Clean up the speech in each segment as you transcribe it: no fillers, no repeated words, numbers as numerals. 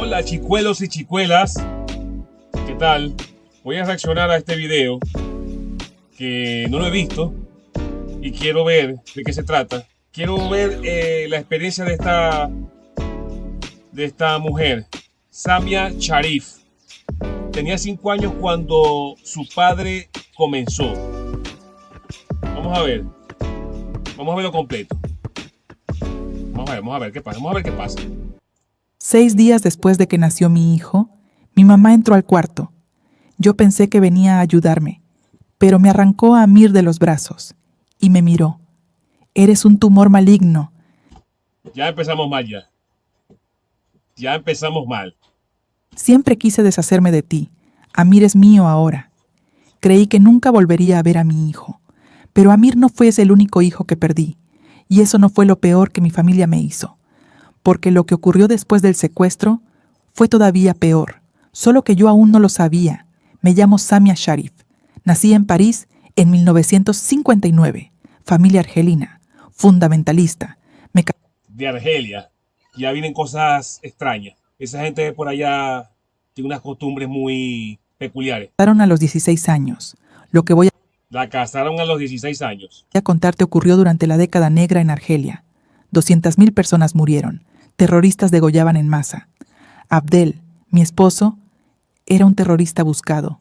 Hola chicuelos y chicuelas, ¿qué tal? Voy a reaccionar a este video que no lo he visto y quiero ver de qué se trata. Quiero ver la experiencia de esta mujer, Samia Sharif. Tenía 5 años cuando su padre comenzó. Vamos a ver lo completo. Vamos a ver qué pasa, vamos a ver qué pasa. 6 días después de que nació mi hijo, mi mamá entró al cuarto. Yo pensé que venía a ayudarme, pero me arrancó a Amir de los brazos y me miró. Eres un tumor maligno. Ya empezamos mal ya. Ya empezamos mal. Siempre quise deshacerme de ti. Amir es mío ahora. Creí que nunca volvería a ver a mi hijo. Pero Amir no fue el único hijo que perdí. Y eso no fue lo peor que mi familia me hizo. Porque lo que ocurrió después del secuestro fue todavía peor. Solo que yo aún no lo sabía. Me llamo Samia Sharif. Nací en París en 1959. Familia argelina. Fundamentalista. De Argelia. Ya vienen cosas extrañas. Esa gente de por allá tiene unas costumbres muy peculiares. Casaron a los 16 años. Lo que voy La casaron a los 16 años. a contarte ocurrió durante la década negra en Argelia. 200.000 personas murieron. Terroristas degollaban en masa. Abdel, mi esposo, era un terrorista buscado.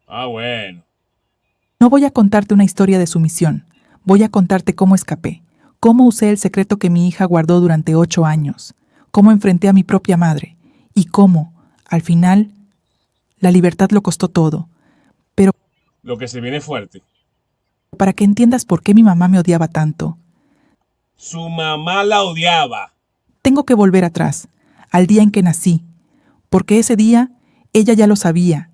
Bueno. No voy a contarte una historia de sumisión. Voy a contarte cómo escapé. Cómo usé el secreto que mi hija guardó durante 8 años. Cómo enfrenté a mi propia madre. Y cómo, al final, la libertad lo costó todo. Pero Lo que se viene fuerte. para que entiendas por qué mi mamá me odiaba tanto, Su mamá la odiaba. tengo que volver atrás, al día en que nací. Porque ese día, ella ya lo sabía,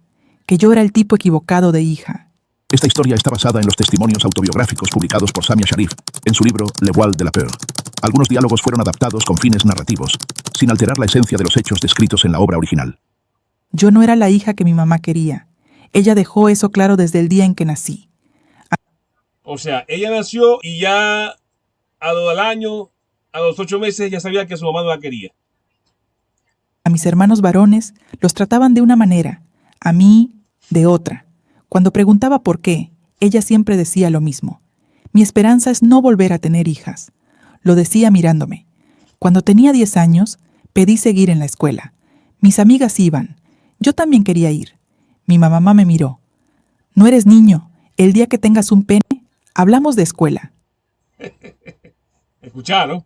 que yo era el tipo equivocado de hija. Esta historia está basada en los testimonios autobiográficos publicados por Samia Sharif en su libro Le Voile de la Peur. Algunos diálogos fueron adaptados con fines narrativos, sin alterar la esencia de los hechos descritos en la obra original. Yo no era la hija que mi mamá quería. Ella dejó eso claro desde el día en que nací. O sea, ella nació y ya al año, a los 8 meses, ya sabía que su mamá no la quería. A mis hermanos varones los trataban de una manera, a mí de otra. Cuando preguntaba por qué, ella siempre decía lo mismo. Mi esperanza es no volver a tener hijas. Lo decía mirándome. Cuando tenía 10 años, pedí seguir en la escuela. Mis amigas iban. Yo también quería ir. Mi mamá me miró. No eres niño. El día que tengas un pene, hablamos de escuela. ¿Escucharon?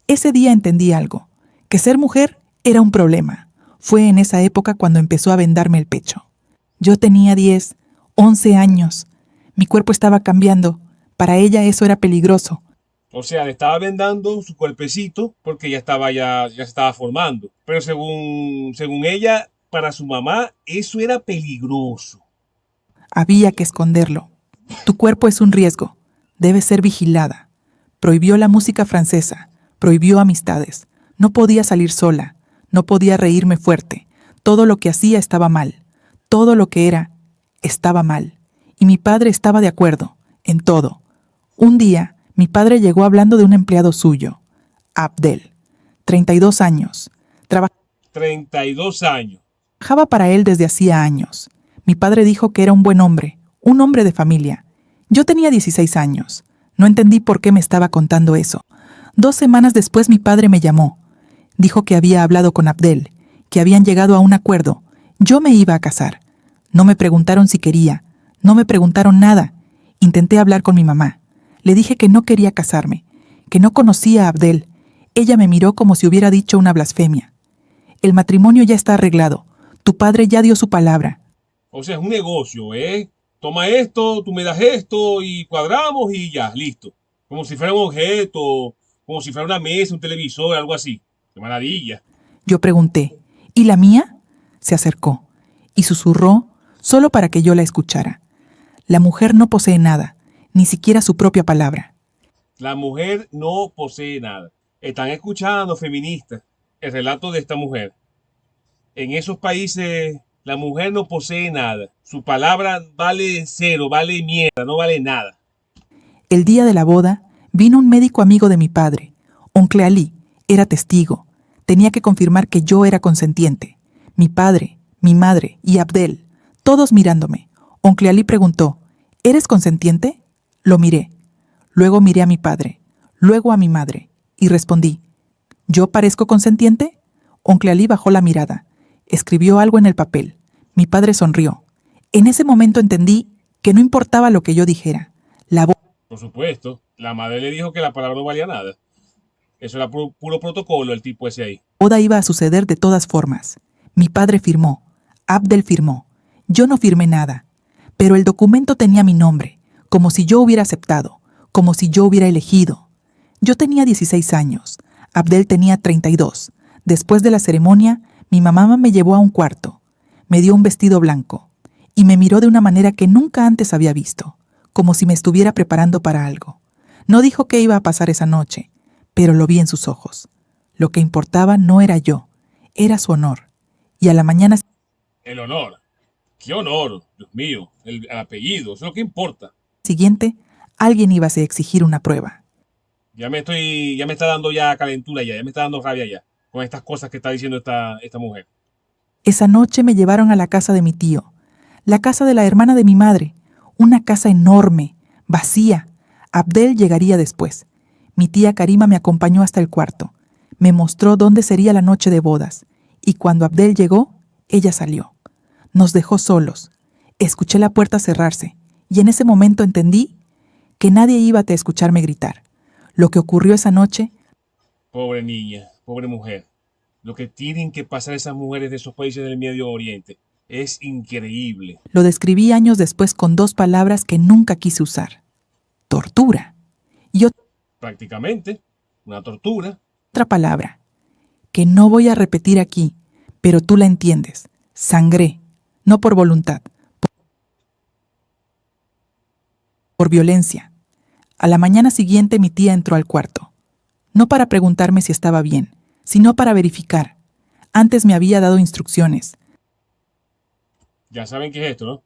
Ese día entendí algo, que ser mujer era un problema. Fue en esa época cuando empezó a vendarme el pecho. Yo tenía 10, 11 años. Mi cuerpo estaba cambiando. Para ella eso era peligroso. O sea, le estaba vendando su cuerpecito porque ya se estaba formando. Pero según ella, para su mamá, eso era peligroso. Había que esconderlo. Tu cuerpo es un riesgo. Debe ser vigilada. Prohibió la música francesa. Prohibió amistades. No podía salir sola. No podía reírme fuerte. Todo lo que hacía estaba mal. Todo lo que era estaba mal. Y mi padre estaba de acuerdo en todo. Un día, mi padre llegó hablando de un empleado suyo, Abdel, 32 años. 32 años. Trabajaba para él desde hacía años. Mi padre dijo que era un buen hombre, un hombre de familia. Yo tenía 16 años. No entendí por qué me estaba contando eso. 2 semanas después mi padre me llamó. Dijo que había hablado con Abdel, que habían llegado a un acuerdo. Yo me iba a casar. No me preguntaron si quería. No me preguntaron nada. Intenté hablar con mi mamá. Le dije que no quería casarme, que no conocía a Abdel. Ella me miró como si hubiera dicho una blasfemia. El matrimonio ya está arreglado. Tu padre ya dio su palabra. O sea, es un negocio, ¿eh? Toma esto, tú me das esto y cuadramos y ya, listo. Como si fuera un objeto, como si fuera una mesa, un televisor, algo así. ¡Qué maravilla! Yo pregunté, ¿y la mía? Se acercó y susurró solo para que yo la escuchara. La mujer no posee nada, ni siquiera su propia palabra. La mujer no posee nada. Están escuchando, feministas, el relato de esta mujer. En esos países, la mujer no posee nada. Su palabra vale cero, vale mierda, no vale nada. El día de la boda, vino un médico amigo de mi padre, Oncle Ali, Era testigo. Tenía que confirmar que yo era consentiente. Mi padre, mi madre y Abdel, todos mirándome. Oncle Ali preguntó, ¿eres consentiente? Lo miré. Luego miré a mi padre, luego a mi madre, y respondí, ¿yo parezco consentiente? Oncle Ali bajó la mirada. Escribió algo en el papel. Mi padre sonrió. En ese momento entendí que no importaba lo que yo dijera. La Por supuesto, la madre le dijo que la palabra no valía nada. Eso era puro protocolo, el tipo ese ahí. boda iba a suceder de todas formas. Mi padre firmó. Abdel firmó. Yo no firmé nada. Pero el documento tenía mi nombre, como si yo hubiera aceptado, como si yo hubiera elegido. Yo tenía 16 años. Abdel tenía 32. Después de la ceremonia, mi mamá me llevó a un cuarto. Me dio un vestido blanco y me miró de una manera que nunca antes había visto, como si me estuviera preparando para algo. No dijo qué iba a pasar esa noche, pero lo vi en sus ojos. Lo que importaba no era yo, era su honor. Y a la mañana El honor. ¿Qué honor? Dios mío, el apellido, eso es lo que importa. siguiente, alguien iba a exigir una prueba. Ya me está dando ya calentura ya me está dando rabia ya, con estas cosas que está diciendo esta mujer. Esa noche me llevaron a la casa de mi tío, la casa de la hermana de mi madre, una casa enorme, vacía. Abdel llegaría después. Mi tía Karima me acompañó hasta el cuarto. Me mostró dónde sería la noche de bodas. Y cuando Abdel llegó, ella salió. Nos dejó solos. Escuché la puerta cerrarse. Y en ese momento entendí que nadie iba a escucharme gritar. Lo que ocurrió esa noche, Pobre niña, pobre mujer. Lo que tienen que pasar esas mujeres de esos países del Medio Oriente es increíble. lo describí años después con 2 palabras que nunca quise usar. Tortura. Y Prácticamente, una tortura. otra palabra, que no voy a repetir aquí, pero tú la entiendes. Sangré, no por voluntad, por violencia. A la mañana siguiente mi tía entró al cuarto. No para preguntarme si estaba bien, sino para verificar. Antes me había dado instrucciones. Ya saben qué es esto, ¿no?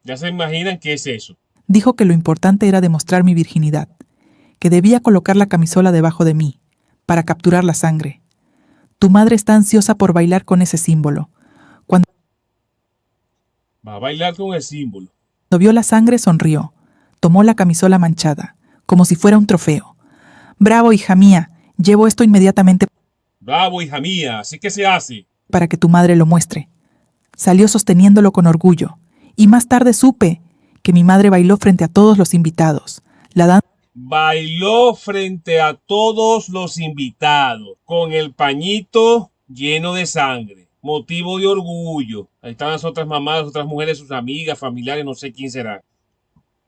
Ya se imaginan qué es eso. Dijo que lo importante era demostrar mi virginidad, que debía colocar la camisola debajo de mí, para capturar la sangre. Tu madre está ansiosa por bailar con ese símbolo. Cuando Va a bailar con el símbolo. vio la sangre, sonrió. Tomó la camisola manchada, como si fuera un trofeo. Bravo, hija mía, llevo esto inmediatamente Bravo, hija mía, así que se hace. para que tu madre lo muestre. Salió sosteniéndolo con orgullo, y más tarde supe que mi madre bailó frente a todos los invitados. La danza Bailó frente a todos los invitados, con el pañito lleno de sangre, motivo de orgullo. Ahí están las otras mamás, las otras mujeres, sus amigas, familiares, no sé quién será.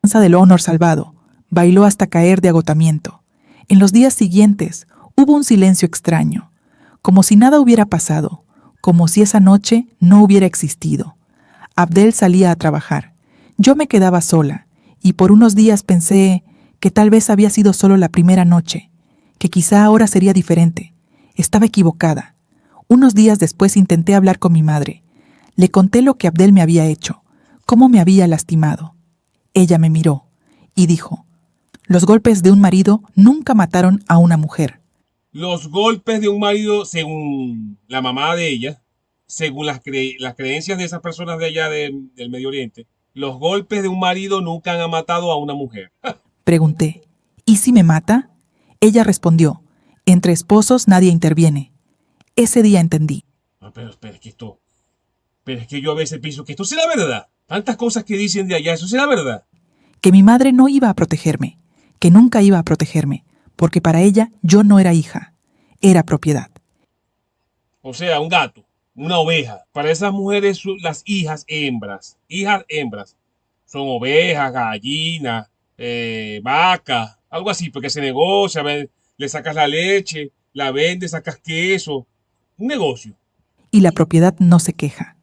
del honor salvado. Bailó hasta caer de agotamiento. En los días siguientes hubo un silencio extraño, como si nada hubiera pasado, como si esa noche no hubiera existido. Abdel salía a trabajar. Yo me quedaba sola, y por unos días pensé que tal vez había sido solo la primera noche, que quizá ahora sería diferente. Estaba equivocada. Unos días después intenté hablar con mi madre. Le conté lo que Abdel me había hecho, cómo me había lastimado. Ella me miró y dijo, los golpes de un marido nunca mataron a una mujer. Los golpes de un marido, según la mamá de ella, según las creencias de esas personas de allá del Medio Oriente, los golpes de un marido nunca han matado a una mujer. Pregunté, ¿y si me mata? Ella respondió, entre esposos nadie interviene. Ese día entendí. No, pero es que yo a veces pienso que esto será verdad. Tantas cosas que dicen de allá, eso será verdad. Que mi madre no iba a protegerme, que nunca iba a protegerme, porque para ella yo no era hija, era propiedad. O sea, un gato, una oveja. Para esas mujeres, las hijas hembras, son ovejas, gallinas, vacas, algo así, porque se negocia, le sacas la leche, la vendes, sacas queso, un negocio. Y la propiedad no se queja.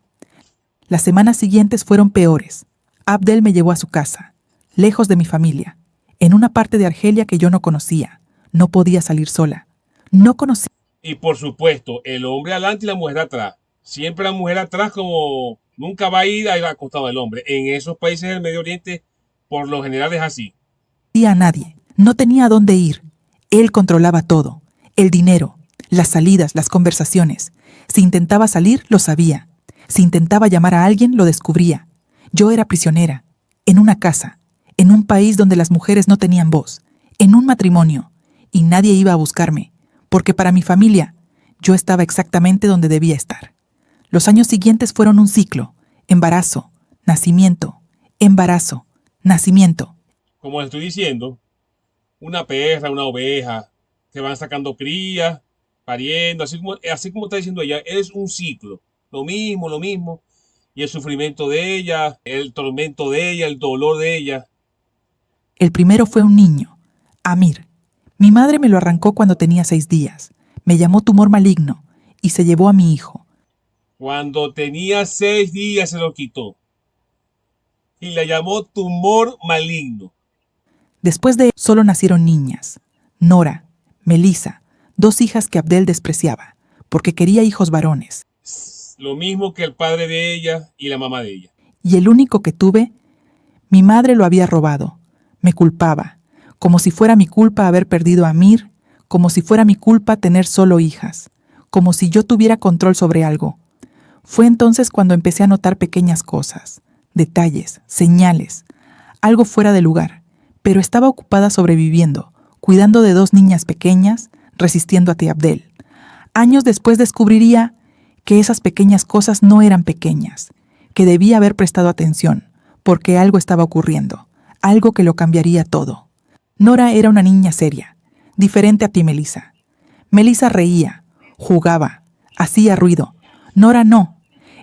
Las semanas siguientes fueron peores. Abdel me llevó a su casa, lejos de mi familia, en una parte de Argelia que yo no conocía. No podía salir sola. No conocía. Y por supuesto, el hombre adelante y la mujer atrás. Siempre la mujer atrás como nunca va a ir al costado del hombre. En esos países del Medio Oriente, por lo general es así. A nadie. No tenía a dónde ir. Él controlaba todo, el dinero, las salidas, las conversaciones. Si intentaba salir, lo sabía. Si intentaba llamar a alguien, lo descubría. Yo era prisionera, en una casa, en un país donde las mujeres no tenían voz, en un matrimonio, y nadie iba a buscarme, porque para mi familia, yo estaba exactamente donde debía estar. Los años siguientes fueron un ciclo: embarazo, nacimiento, embarazo, nacimiento. Como les estoy diciendo, una perra, una oveja, que van sacando crías, pariendo, así como está diciendo ella, es un ciclo. Lo mismo. Y el sufrimiento de ella, el tormento de ella, el dolor de ella. El primero fue un niño, Amir. Mi madre me lo arrancó cuando tenía 6 días. Me llamó tumor maligno y se llevó a mi hijo. Cuando tenía 6 días se lo quitó. Y la llamó tumor maligno. Después de él solo nacieron niñas, Nora, Melissa, 2 hijas que Abdel despreciaba, porque quería hijos varones. Lo mismo que el padre de ella y la mamá de ella. Y el único que tuve, mi madre lo había robado. Me culpaba, como si fuera mi culpa haber perdido a Amir, como si fuera mi culpa tener solo hijas, como si yo tuviera control sobre algo. Fue entonces cuando empecé a notar pequeñas cosas, detalles, señales, algo fuera de lugar, pero estaba ocupada sobreviviendo, cuidando de 2 niñas pequeñas, resistiendo a Tía Abdel. Años después descubriría que esas pequeñas cosas no eran pequeñas, que debía haber prestado atención, porque algo estaba ocurriendo, algo que lo cambiaría todo. Nora era una niña seria, diferente a ti, Melissa. Melissa reía, jugaba, hacía ruido. Nora no,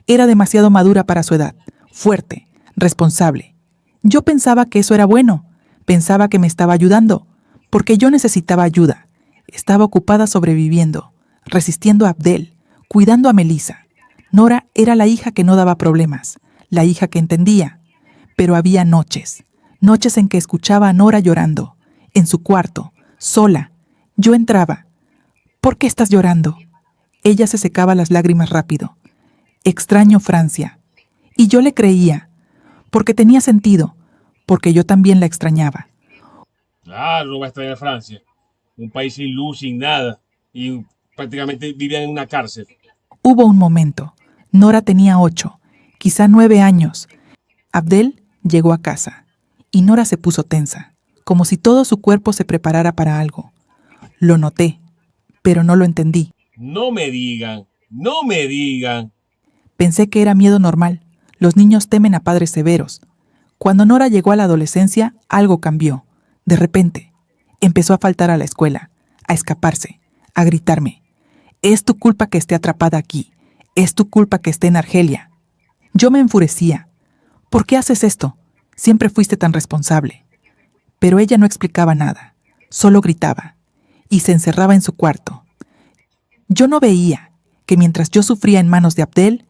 era demasiado madura para su edad, fuerte, responsable. Yo pensaba que eso era bueno, pensaba que me estaba ayudando, porque yo necesitaba ayuda. Estaba ocupada sobreviviendo, resistiendo a Abdel, cuidando a Melissa. Nora era la hija que no daba problemas, la hija que entendía. Pero había noches en que escuchaba a Nora llorando, en su cuarto, sola. Yo entraba. ¿Por qué estás llorando? Ella se secaba las lágrimas rápido. Extraño Francia. Y yo le creía, porque tenía sentido, porque yo también la extrañaba. Claro, no va a extrañar Francia. Un país sin luz, sin nada. Y prácticamente vivían en una cárcel. Hubo un momento. Nora tenía 8, quizá 9 años. Abdel llegó a casa y Nora se puso tensa, como si todo su cuerpo se preparara para algo. Lo noté, pero no lo entendí. No me digan. Pensé que era miedo normal. Los niños temen a padres severos. Cuando Nora llegó a la adolescencia, algo cambió. De repente, empezó a faltar a la escuela, a escaparse, a gritarme. Es tu culpa que esté atrapada aquí. Es tu culpa que esté en Argelia. Yo me enfurecía. ¿Por qué haces esto? Siempre fuiste tan responsable. Pero ella no explicaba nada. Solo gritaba. Y se encerraba en su cuarto. Yo no veía que mientras yo sufría en manos de Abdel,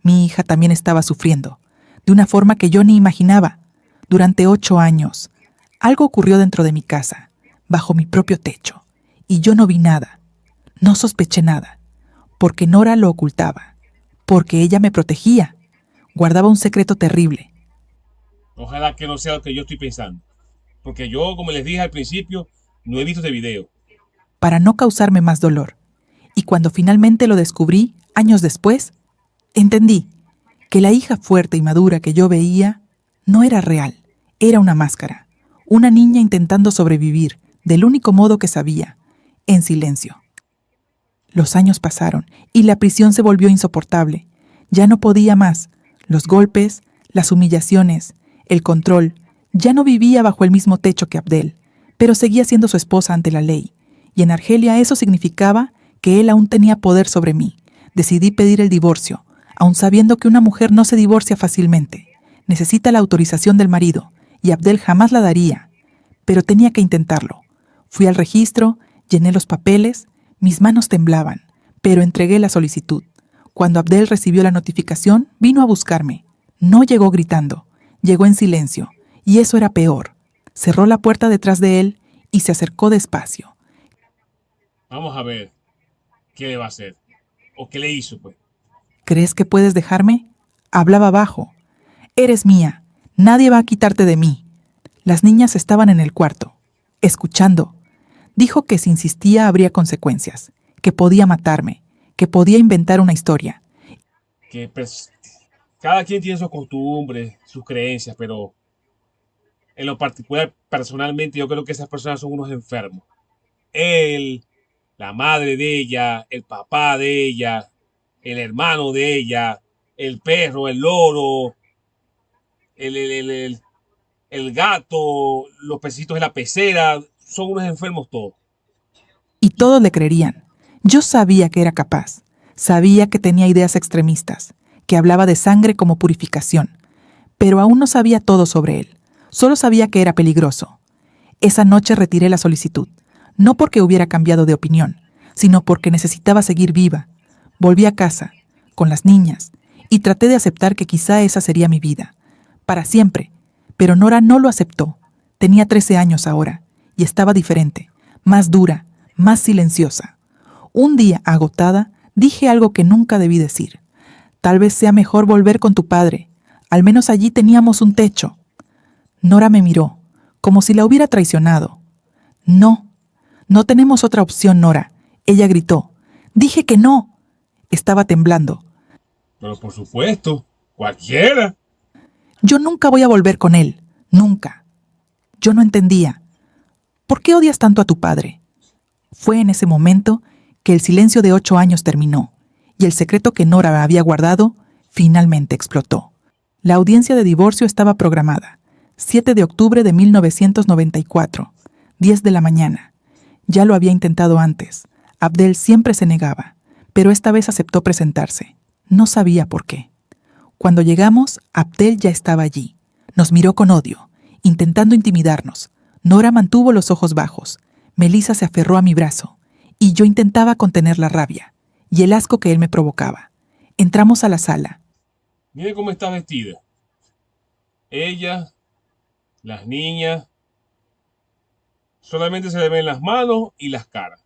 mi hija también estaba sufriendo, de una forma que yo ni imaginaba. Durante 8 años, algo ocurrió dentro de mi casa, bajo mi propio techo, y yo no vi nada. No sospeché nada, porque Nora lo ocultaba, porque ella me protegía, guardaba un secreto terrible. Ojalá que no sea lo que yo estoy pensando. Porque yo, como les dije al principio, no he visto este video. Para no causarme más dolor. Y cuando finalmente lo descubrí, años después, entendí que la hija fuerte y madura que yo veía no era real, era una máscara, una niña intentando sobrevivir del único modo que sabía, en silencio. Los años pasaron y la prisión se volvió insoportable. Ya no podía más. Los golpes, las humillaciones, el control. Ya no vivía bajo el mismo techo que Abdel, pero seguía siendo su esposa ante la ley. Y en Argelia eso significaba que él aún tenía poder sobre mí. Decidí pedir el divorcio, aun sabiendo que una mujer no se divorcia fácilmente. Necesita la autorización del marido, y Abdel jamás la daría. Pero tenía que intentarlo. Fui al registro, llené los papeles. Mis manos temblaban, pero entregué la solicitud. Cuando Abdel recibió la notificación, vino a buscarme. No llegó gritando, llegó en silencio, y eso era peor. Cerró la puerta detrás de él y se acercó despacio. Vamos a ver qué le va a hacer. O qué le hizo, pues. ¿Crees que puedes dejarme? Hablaba bajo. Eres mía. Nadie va a quitarte de mí. Las niñas estaban en el cuarto, escuchando. Dijo que si insistía habría consecuencias, que podía matarme, que podía inventar una historia. Que pues, cada quien tiene sus costumbres, sus creencias, pero en lo particular, personalmente, yo creo que esas personas son unos enfermos. Él, la madre de ella, el papá de ella, el hermano de ella, el perro, el loro, el, el, el, el- el gato, los pececitos de la pecera, son unos enfermos todos. Y todos le creerían. Yo sabía que era capaz. Sabía que tenía ideas extremistas, que hablaba de sangre como purificación. Pero aún no sabía todo sobre él. Solo sabía que era peligroso. Esa noche retiré la solicitud. No porque hubiera cambiado de opinión, sino porque necesitaba seguir viva. Volví a casa, con las niñas, y traté de aceptar que quizá esa sería mi vida. Para siempre. Pero Nora no lo aceptó. Tenía 13 años ahora, y estaba diferente, más dura, más silenciosa. Un día, agotada, dije algo que nunca debí decir. Tal vez sea mejor volver con tu padre. Al menos allí teníamos un techo. Nora me miró, como si la hubiera traicionado. No, no tenemos otra opción, Nora. Ella gritó. Dije que no. Estaba temblando. Pero por supuesto, cualquiera. Yo nunca voy a volver con él. Nunca. Yo no entendía. ¿Por qué odias tanto a tu padre? Fue en ese momento que el silencio de 8 años terminó y el secreto que Nora había guardado finalmente explotó. La audiencia de divorcio estaba programada. 7 de octubre de 1994, 10 de la mañana. Ya lo había intentado antes. Abdel siempre se negaba, pero esta vez aceptó presentarse. No sabía por qué. Cuando llegamos, Abdel ya estaba allí. Nos miró con odio, intentando intimidarnos. Nora mantuvo los ojos bajos. Melissa se aferró a mi brazo, y yo intentaba contener la rabia y el asco que él me provocaba. Entramos a la sala. Mire cómo está vestida. Ella, las niñas, solamente se le ven las manos y las caras.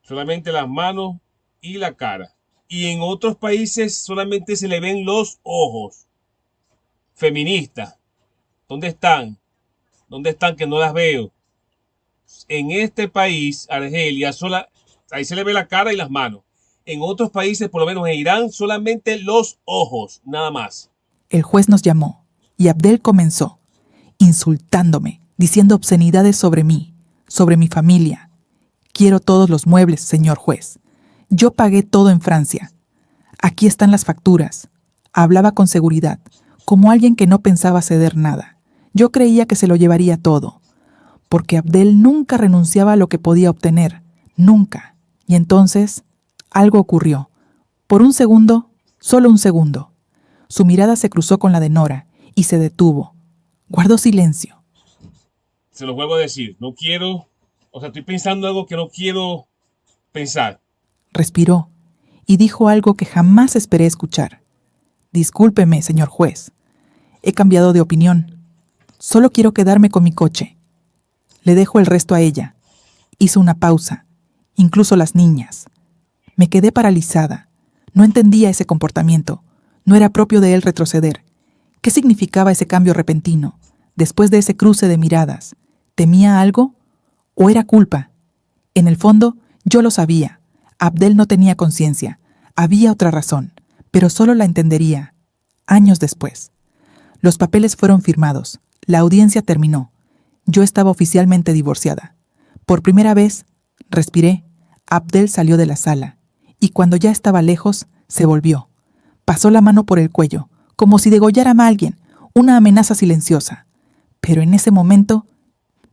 Solamente las manos y la cara. Y en otros países solamente se le ven los ojos. Feministas, ¿dónde están? ¿Dónde están que no las veo? En este país, Argelia, ahí se le ve la cara y las manos. En otros países, por lo menos en Irán, solamente los ojos, nada más. El juez nos llamó, y Abdel comenzó, insultándome, diciendo obscenidades sobre mí, sobre mi familia. Quiero todos los muebles, señor juez. Yo pagué todo en Francia. Aquí están las facturas. Hablaba con seguridad, como alguien que no pensaba ceder nada. Yo creía que se lo llevaría todo, porque Abdel nunca renunciaba a lo que podía obtener, nunca. Y entonces, algo ocurrió. Por un segundo, solo un segundo. Su mirada se cruzó con la de Nora y se detuvo. Guardó silencio. Se lo vuelvo a decir, no quiero, estoy pensando algo que no quiero pensar. Respiró y dijo algo que jamás esperé escuchar. Discúlpeme, señor juez. He cambiado de opinión. Solo quiero quedarme con mi coche. Le dejo el resto a ella. Hizo una pausa. Incluso las niñas. Me quedé paralizada. No entendía ese comportamiento. No era propio de él retroceder. ¿Qué significaba ese cambio repentino? Después de ese cruce de miradas, ¿temía algo? ¿O era culpa? En el fondo, yo lo sabía. Abdel no tenía conciencia. Había otra razón, pero solo la entendería años después. Los papeles fueron firmados. La audiencia terminó. Yo estaba oficialmente divorciada. Por primera vez, respiré. Abdel salió de la sala, y cuando ya estaba lejos, se volvió. Pasó la mano por el cuello, como si degollara a alguien, una amenaza silenciosa. Pero en ese momento,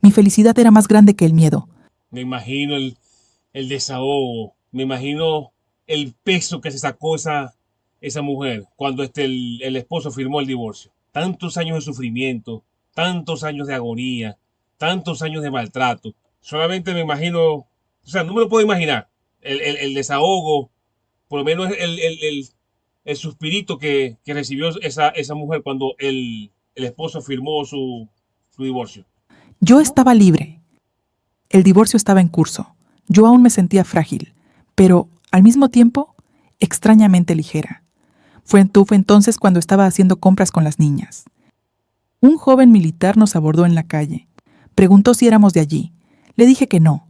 mi felicidad era más grande que el miedo. Me imagino el desahogo, me imagino el peso que se sacó esa mujer cuando el esposo firmó el divorcio. Tantos años de sufrimiento, tantos años de agonía, tantos años de maltrato. Solamente me imagino, no me lo puedo imaginar. El desahogo, por lo menos el suspirito que recibió esa mujer cuando el esposo firmó su divorcio. Yo estaba libre. El divorcio estaba en curso. Yo aún me sentía frágil, pero, al mismo tiempo, extrañamente ligera. Fue entonces cuando estaba haciendo compras con las niñas. Un joven militar nos abordó en la calle. Preguntó si éramos de allí. Le dije que no,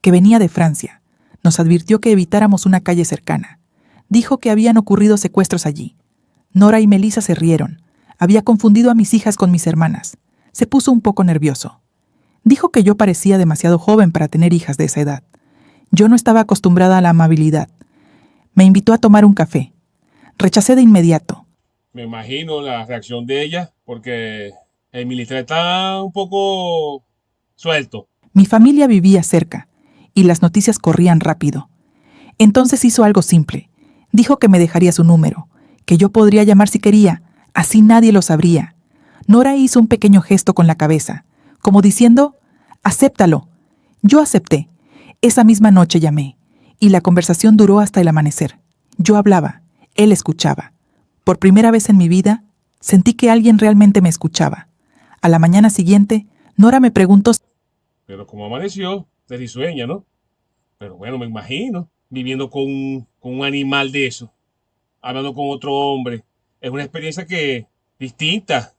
que venía de Francia. Nos advirtió que evitáramos una calle cercana. Dijo que habían ocurrido secuestros allí. Nora y Melissa se rieron. Había confundido a mis hijas con mis hermanas. Se puso un poco nervioso. Dijo que yo parecía demasiado joven para tener hijas de esa edad. Yo no estaba acostumbrada a la amabilidad. Me invitó a tomar un café. Rechacé de inmediato. Me imagino la reacción de ella, porque el militar está un poco suelto. Mi familia vivía cerca, y las noticias corrían rápido. Entonces hizo algo simple. Dijo que me dejaría su número, que yo podría llamar si quería, así nadie lo sabría. Nora hizo un pequeño gesto con la cabeza, como diciendo, acéptalo. Yo acepté. Esa misma noche llamé, y la conversación duró hasta el amanecer. Yo hablaba, él escuchaba. Por primera vez en mi vida, sentí que alguien realmente me escuchaba. A la mañana siguiente, Nora me preguntó, Pero como amaneció, te risueña, ¿no? Pero bueno, me imagino, viviendo con un animal de eso, hablando con otro hombre. Es una experiencia distinta,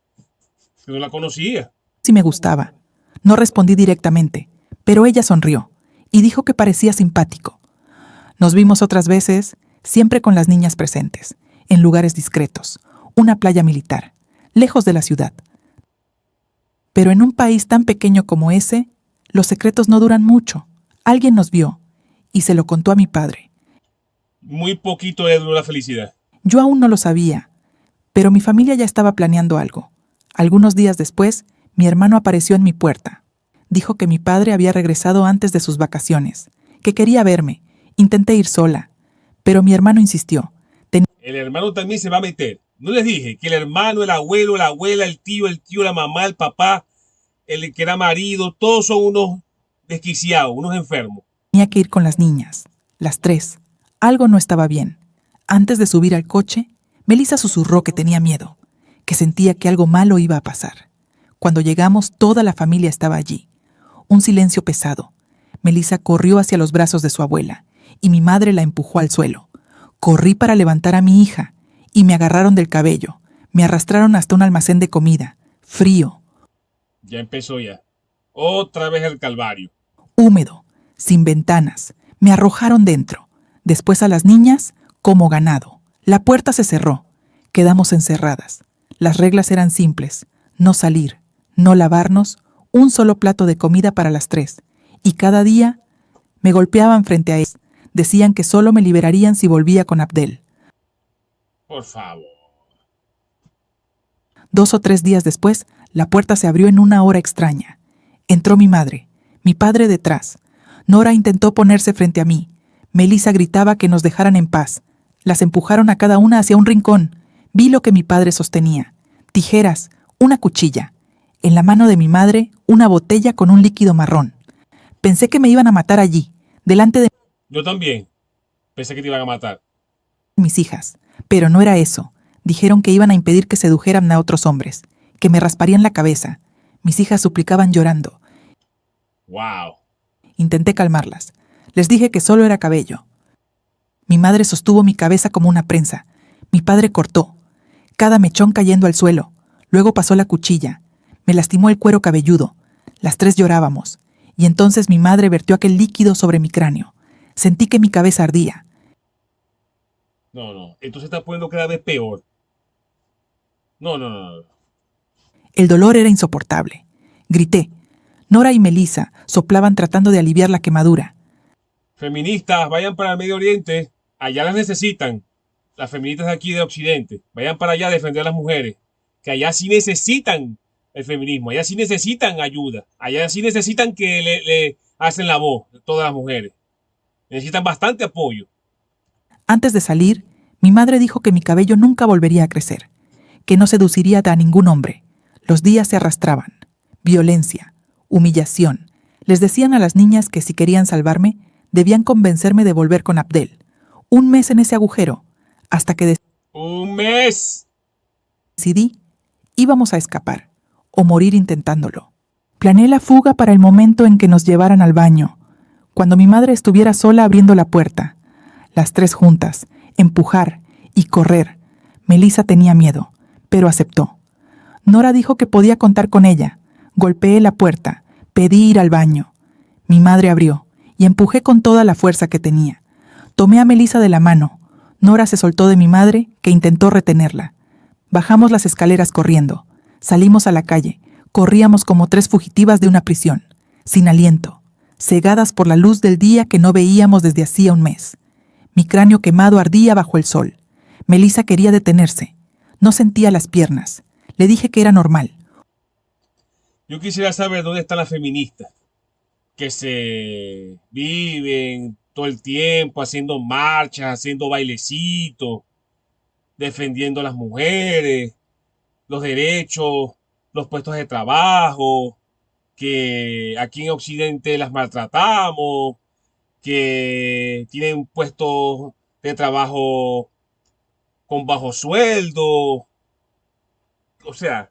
que no la conocía. si me gustaba. No respondí directamente, pero ella sonrió y dijo que parecía simpático. Nos vimos otras veces, siempre con las niñas presentes, en lugares discretos, una playa militar, lejos de la ciudad. Pero en un país tan pequeño como ese, los secretos no duran mucho. Alguien nos vio y se lo contó a mi padre. Muy poquito le duró la felicidad. Yo aún no lo sabía, pero mi familia ya estaba planeando algo. Algunos días después, mi hermano apareció en mi puerta. Dijo que mi padre había regresado antes de sus vacaciones, que quería verme. Intenté ir sola, pero mi hermano insistió. El hermano también se va a meter. No les dije que el hermano, el abuelo, la abuela, el tío, la mamá, el papá, el que era marido, todos son unos desquiciados, unos enfermos. Tenía que ir con las niñas, las tres. Algo no estaba bien. Antes de subir al coche, Melissa susurró que tenía miedo, que sentía que algo malo iba a pasar. Cuando llegamos, toda la familia estaba allí. Un silencio pesado. Melissa corrió hacia los brazos de su abuela y mi madre la empujó al suelo. Corrí para levantar a mi hija y me agarraron del cabello. Me arrastraron hasta un almacén de comida, frío, Ya empezó ya. Otra vez el calvario. húmedo, sin ventanas. Me arrojaron dentro. Después a las niñas, como ganado. La puerta se cerró. Quedamos encerradas. Las reglas eran simples. No salir, no lavarnos, un solo plato de comida para las tres. Y cada día me golpeaban frente a ellas. Decían que solo me liberarían si volvía con Abdel. Por favor. 2 o 3 días después, la puerta se abrió en una hora extraña. Entró mi madre, mi padre detrás. Nora intentó ponerse frente a mí. Melissa gritaba que nos dejaran en paz. Las empujaron a cada una hacia un rincón. Vi lo que mi padre sostenía. Tijeras, una cuchilla. En la mano de mi madre, una botella con un líquido marrón. Pensé que me iban a matar allí, delante de Yo también. Pensé que te iban a matar. mis hijas. Pero no era eso. Dijeron que iban a impedir que sedujeran a otros hombres, que me rasparían la cabeza. Mis hijas suplicaban llorando. Wow. Intenté calmarlas. Les dije que solo era cabello. Mi madre sostuvo mi cabeza como una prensa. Mi padre cortó, cada mechón cayendo al suelo. Luego pasó la cuchilla. Me lastimó el cuero cabelludo. Las tres llorábamos. Y entonces mi madre vertió aquel líquido sobre mi cráneo. Sentí que mi cabeza ardía. No. Esto se está poniendo cada vez peor. No. El dolor era insoportable. Grité. Nora y Melissa soplaban tratando de aliviar la quemadura. Feministas, vayan para el Medio Oriente. Allá las necesitan. Las feministas de aquí de Occidente. Vayan para allá a defender a las mujeres. Que allá sí necesitan el feminismo. Allá sí necesitan ayuda. Allá sí necesitan que le hacen la voz de todas las mujeres. Necesitan bastante apoyo. Antes de salir, mi madre dijo que mi cabello nunca volvería a crecer, que no seduciría a ningún hombre. Los días se arrastraban. Violencia, humillación. Les decían a las niñas que si querían salvarme, debían convencerme de volver con Abdel. 1 mes en ese agujero, hasta que ¡Un mes! decidí, íbamos a escapar, o morir intentándolo. Planeé la fuga para el momento en que nos llevaran al baño, cuando mi madre estuviera sola abriendo la puerta. Las tres juntas, empujar y correr. Melissa tenía miedo, pero aceptó. Nora dijo que podía contar con ella. Golpeé la puerta, pedí ir al baño. Mi madre abrió, y empujé con toda la fuerza que tenía. Tomé a Melissa de la mano. Nora se soltó de mi madre, que intentó retenerla. Bajamos las escaleras corriendo. Salimos a la calle. Corríamos como 3 fugitivas de una prisión, sin aliento, cegadas por la luz del día que no veíamos desde hacía un mes. Mi cráneo quemado ardía bajo el sol. Melissa quería detenerse. No sentía las piernas. Le dije que era normal. Yo quisiera saber dónde están las feministas que se viven todo el tiempo haciendo marchas, haciendo bailecitos, defendiendo a las mujeres, los derechos, los puestos de trabajo, que aquí en Occidente las maltratamos, que tienen puestos de trabajo con bajo sueldo. O sea,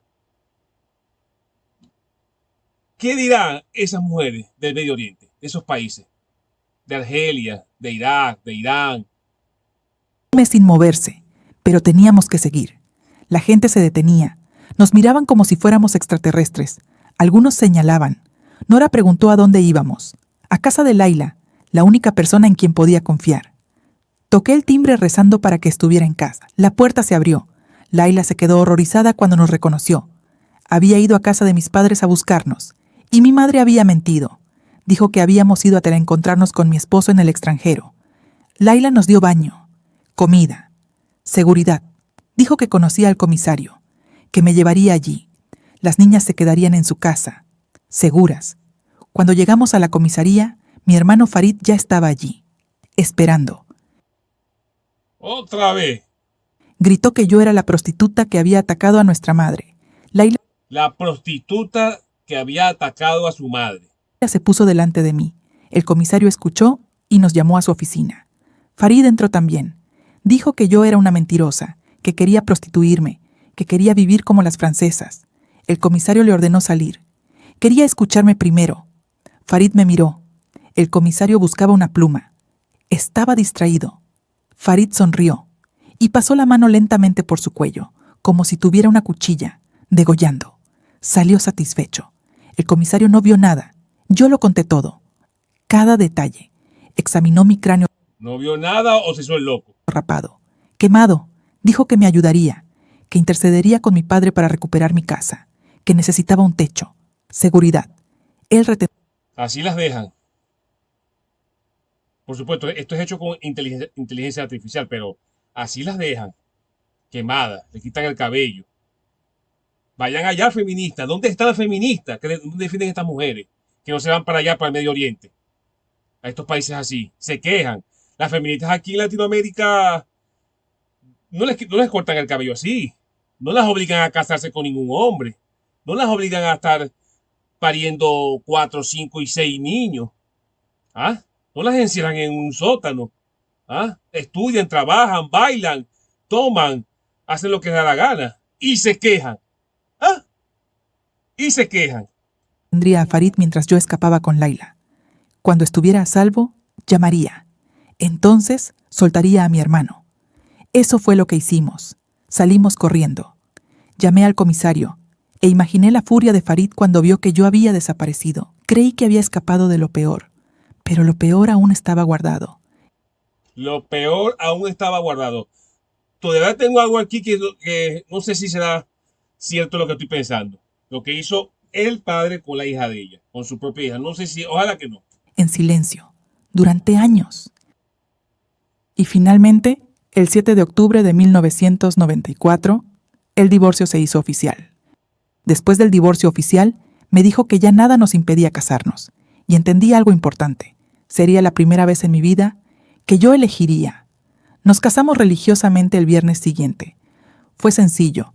¿qué dirán esas mujeres del Medio Oriente, de esos países? De Argelia, de Irak, de Irán. Sin moverse, pero teníamos que seguir. La gente se detenía. Nos miraban como si fuéramos extraterrestres. Algunos señalaban. Nora preguntó a dónde íbamos. A casa de Laila, la única persona en quien podía confiar. Toqué el timbre rezando para que estuviera en casa. La puerta se abrió. Laila se quedó horrorizada cuando nos reconoció. Había ido a casa de mis padres a buscarnos, y mi madre había mentido. Dijo que habíamos ido a encontrarnos con mi esposo en el extranjero. Laila nos dio baño, comida, seguridad. Dijo que conocía al comisario, que me llevaría allí. Las niñas se quedarían en su casa, seguras. Cuando llegamos a la comisaría, mi hermano Farid ya estaba allí, esperando. Otra vez. Gritó que yo era la prostituta que había atacado a nuestra madre. Laila La prostituta que había atacado a su madre. se puso delante de mí. El comisario escuchó y nos llamó a su oficina. Farid entró también. Dijo que yo era una mentirosa, que quería prostituirme, que quería vivir como las francesas. El comisario le ordenó salir. Quería escucharme primero. Farid me miró. El comisario buscaba una pluma. Estaba distraído. Farid sonrió y pasó la mano lentamente por su cuello, como si tuviera una cuchilla, degollando. Salió satisfecho. El comisario no vio nada. Yo lo conté todo. Cada detalle. Examinó mi cráneo ¿No vio nada o se hizo el loco? rapado, quemado. Dijo que me ayudaría, que intercedería con mi padre para recuperar mi casa, que necesitaba un techo, seguridad. Él Así las dejan. Por supuesto, esto es hecho con inteligencia artificial, pero así las dejan. Quemadas, le quitan el cabello. Vayan allá, feministas. ¿Dónde están las feministas que defienden a estas mujeres? Que no se van para allá, para el Medio Oriente. A estos países así. Se quejan. Las feministas aquí en Latinoamérica no les cortan el cabello así. No las obligan a casarse con ningún hombre. No las obligan a estar pariendo 4, 5 y 6 niños. ¿Ah? No las encierran en un sótano. ¿Ah? Estudian, trabajan, bailan, toman, hacen lo que les da la gana. Y se quejan. ¿Ah? Y se quejan. tendría a Farid mientras yo escapaba con Laila. Cuando estuviera a salvo, llamaría. Entonces soltaría a mi hermano. Eso fue lo que hicimos. Salimos corriendo. Llamé al comisario e imaginé la furia de Farid cuando vio que yo había desaparecido. Creí que había escapado de lo peor, pero lo peor aún estaba guardado. Lo peor aún estaba guardado. Todavía tengo algo aquí que no sé si será cierto lo que estoy pensando. Lo que hizo el padre con la hija de ella, con su propia hija. No sé si, ojalá que no. En silencio, durante años. Y finalmente, el 7 de octubre de 1994, el divorcio se hizo oficial. Después del divorcio oficial, me dijo que ya nada nos impedía casarnos. Y entendí algo importante. Sería la primera vez en mi vida que yo elegiría. Nos casamos religiosamente el viernes siguiente. Fue sencillo,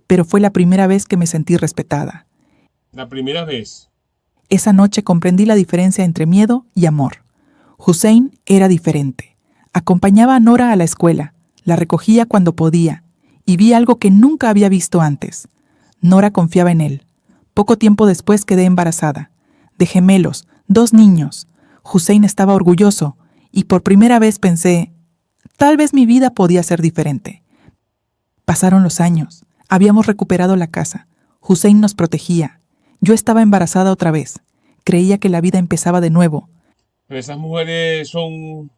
pero fue la primera vez que me sentí respetada. La primera vez. Esa noche comprendí la diferencia entre miedo y amor. Hussein era diferente. Acompañaba a Nora a la escuela, la recogía cuando podía, y vi algo que nunca había visto antes. Nora confiaba en él. Poco tiempo después quedé embarazada. De gemelos, 2 niños. Hussein estaba orgulloso, y por primera vez pensé, tal vez mi vida podía ser diferente. Pasaron los años. Habíamos recuperado la casa. Hussein nos protegía. Yo estaba embarazada otra vez. Creía que la vida empezaba de nuevo, Pero esas mujeres son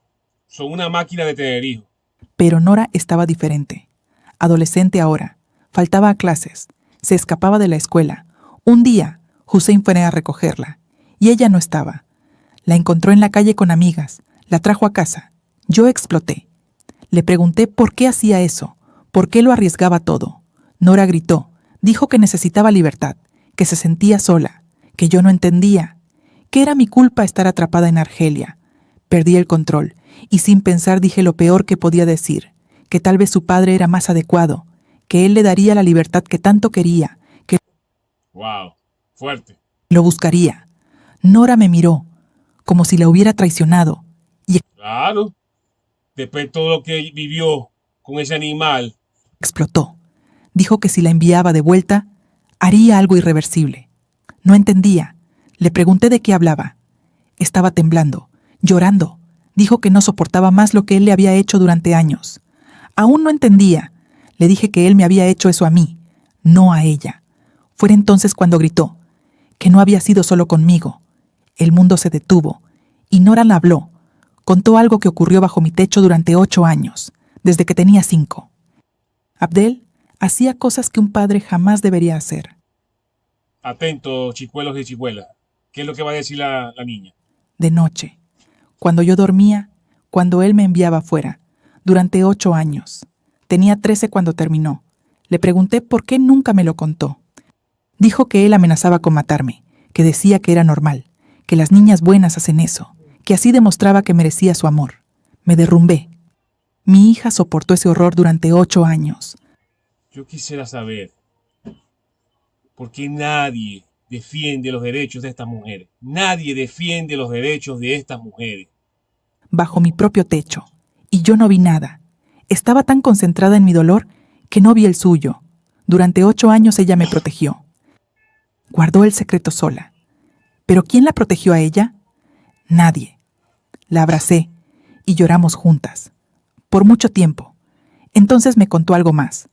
una máquina de tener hijos. pero Nora estaba diferente. Adolescente ahora, faltaba a clases, se escapaba de la escuela. Un día, Hussein fue a recogerla, y ella no estaba. La encontró en la calle con amigas, la trajo a casa. Yo exploté. Le pregunté por qué hacía eso, por qué lo arriesgaba todo. Nora gritó, dijo que necesitaba libertad, que se sentía sola, que yo no entendía, que era mi culpa estar atrapada en Argelia. Perdí el control, y sin pensar dije lo peor que podía decir, que tal vez su padre era más adecuado, que él le daría la libertad que tanto quería, que Wow, fuerte. lo buscaría. Nora me miró, como si la hubiera traicionado, y Claro. Después de todo lo que vivió con ese animal. explotó. Dijo que si la enviaba de vuelta, haría algo irreversible. No entendía. Le pregunté de qué hablaba. Estaba temblando, llorando. Dijo que no soportaba más lo que él le había hecho durante años. Aún no entendía. Le dije que él me había hecho eso a mí, no a ella. Fue entonces cuando gritó, que no había sido solo conmigo. El mundo se detuvo, y Nora la habló. Contó algo que ocurrió bajo mi techo durante 8 años, desde que tenía 5. Abdel hacía cosas que un padre jamás debería hacer. Atentos, chicuelos y chicuelas. ¿Qué es lo que va a decir la niña? De noche, cuando yo dormía, cuando él me enviaba afuera, durante 8 años. Tenía 13 cuando terminó. Le pregunté por qué nunca me lo contó. Dijo que él amenazaba con matarme, que decía que era normal, que las niñas buenas hacen eso, que así demostraba que merecía su amor. Me derrumbé. Mi hija soportó ese horror durante 8 años. Yo quisiera saber por qué nadie defiende los derechos de estas mujeres. Nadie defiende los derechos de estas mujeres. Bajo mi propio techo, y yo no vi nada. Estaba tan concentrada en mi dolor que no vi el suyo. Durante 8 años ella me protegió. Guardó el secreto sola. ¿Pero quién la protegió a ella? Nadie. La abracé y lloramos juntas. Por mucho tiempo. Entonces me contó algo más.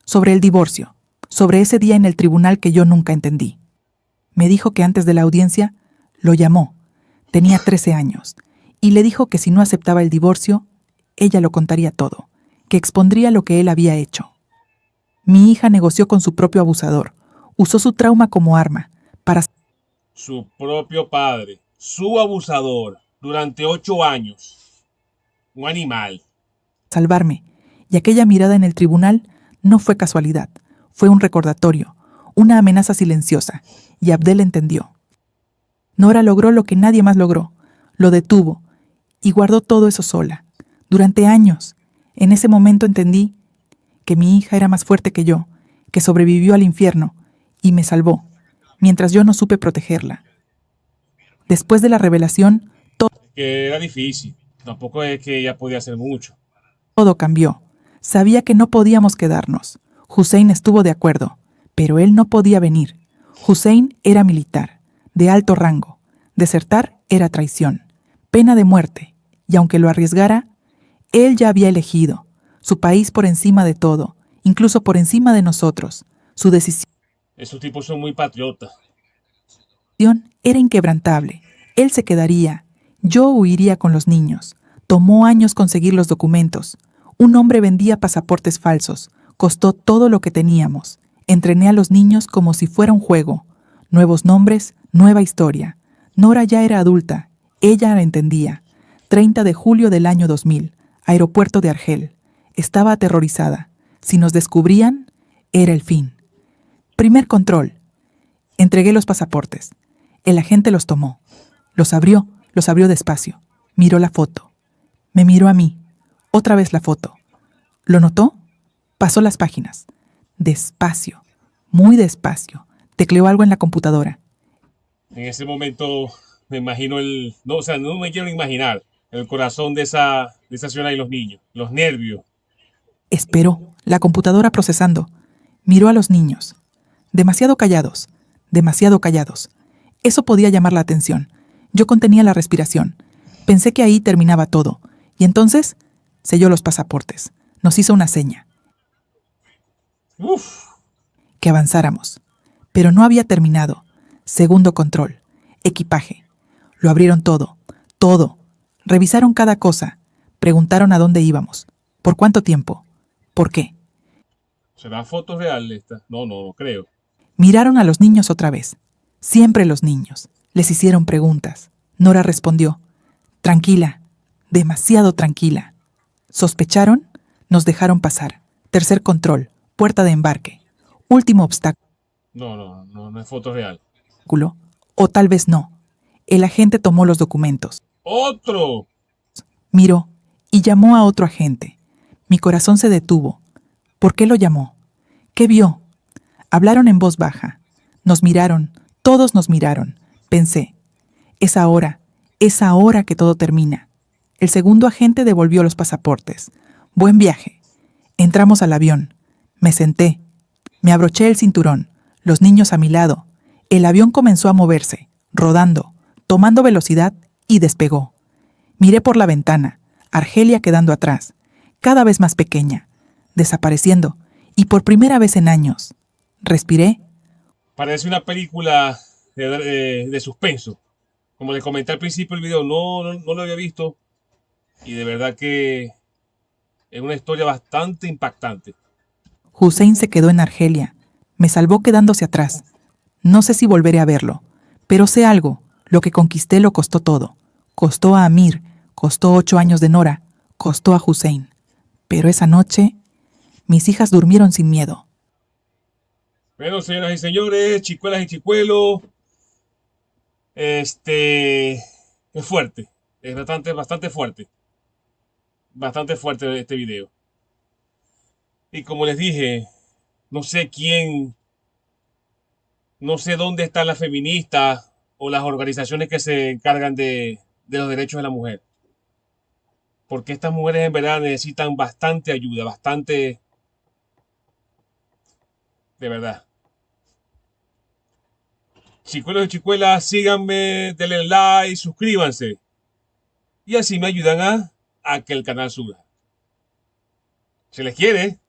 Sobre el divorcio. Sobre ese día en el tribunal que yo nunca entendí. Me dijo que antes de la audiencia lo llamó. Tenía 13 años. Y le dijo que si no aceptaba el divorcio, ella lo contaría todo, que expondría lo que él había hecho. Mi hija negoció con su propio abusador, usó su trauma como arma para Su propio padre, su abusador, durante 8 años. Un animal. salvarme, y aquella mirada en el tribunal no fue casualidad, fue un recordatorio, una amenaza silenciosa, y Abdel entendió. Nora logró lo que nadie más logró, lo detuvo, y guardó todo eso sola, durante años. En ese momento entendí que mi hija era más fuerte que yo, que sobrevivió al infierno, y me salvó, mientras yo no supe protegerla. Después de la revelación, Que era difícil. Tampoco es que ella podía hacer mucho. todo cambió. Sabía que no podíamos quedarnos. Hussein estuvo de acuerdo, pero él no podía venir. Hussein era militar, de alto rango. Desertar era traición, pena de muerte, y aunque lo arriesgara, él ya había elegido, su país por encima de todo, incluso por encima de nosotros. Su decisión Esos tipos son muy patriotas. era inquebrantable. Él se quedaría. Yo huiría con los niños. Tomó años conseguir los documentos. Un hombre vendía pasaportes falsos. Costó todo lo que teníamos. Entrené a los niños como si fuera un juego. Nuevos nombres, nueva historia. Nora ya era adulta. Ella la entendía. 30 de julio del año 2000. Aeropuerto de Argel. Estaba aterrorizada. Si nos descubrían, era el fin. Primer control. Entregué los pasaportes. El agente los tomó. Los abrió despacio. Miró la foto. Me miró a mí. Otra vez la foto. ¿Lo notó? Pasó las páginas. Despacio. Muy despacio. Tecleó algo en la computadora. En ese momento me imagino no, o sea, no me quiero imaginar el corazón de esa señora y los niños, los nervios. Esperó. La computadora procesando. Miró a los niños. Demasiado callados. Demasiado callados. Eso podía llamar la atención. Yo contenía la respiración. Pensé que ahí terminaba todo. Y entonces selló los pasaportes. Nos hizo una seña. Uf, Que avanzáramos. Pero no había terminado. Segundo control. equipaje. Lo abrieron todo, todo. Revisaron cada cosa. Preguntaron a dónde íbamos. ¿Por cuánto tiempo? ¿Por qué? ¿Será foto real esta? No creo. Miraron a los niños otra vez. Siempre los niños. Les hicieron preguntas. Nora respondió. Tranquila, demasiado tranquila. ¿Sospecharon? Nos dejaron pasar. Tercer control, puerta de embarque. Último obstáculo. No es foto real. O tal vez no. El agente tomó los documentos. ¡Otro! Miró y llamó a otro agente. Mi corazón se detuvo. ¿Por qué lo llamó? ¿Qué vio? Hablaron en voz baja. Nos miraron, todos nos miraron. Pensé, es ahora que todo termina. El segundo agente devolvió los pasaportes. Buen viaje. Entramos al avión. Me senté. Me abroché el cinturón. Los niños a mi lado. El avión comenzó a moverse, rodando, tomando velocidad y despegó. Miré por la ventana, Argelia quedando atrás, cada vez más pequeña, desapareciendo, y por primera vez en años. Respiré. Parece una película de suspenso. Como les comenté al principio del video, no lo había visto. Y de verdad que es una historia bastante impactante. Hussein se quedó en Argelia. Me salvó quedándose atrás. No sé si volveré a verlo, pero sé algo. Lo que conquisté lo costó todo. Costó a Amir, costó 8 años de Nora, costó a Hussein. Pero esa noche, mis hijas durmieron sin miedo. Bueno, señoras y señores, chicuelas y chicuelos, es fuerte, es bastante fuerte. Bastante fuerte este video. Y como les dije, no sé dónde están las feministas o las organizaciones que se encargan de los derechos de la mujer. Porque estas mujeres en verdad necesitan bastante ayuda, bastante, de verdad. Chicuelos y chicuelas, síganme, denle like, suscríbanse. Y así me ayudan a que el canal suba. Se les quiere.